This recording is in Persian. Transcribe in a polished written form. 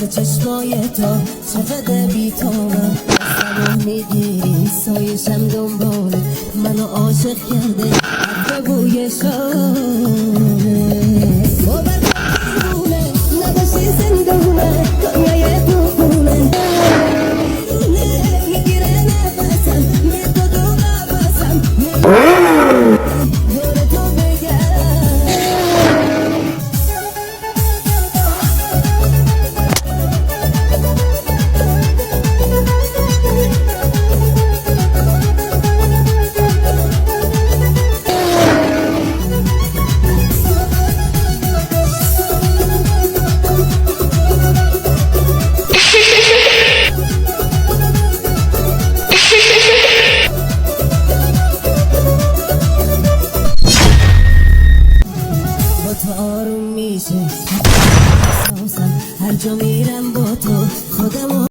واسه چشمای تو چقدر بی‌تابم سلام میگیری سایشم دنباله منو عاشق کرده عطر بوی شانه باور کنونه نداشتی زندونه دنیای تو خونه میگیره نفسم به تو قفسم دور تو بگم تو آروم میشه احساسم هر جا میرم با تو خودمو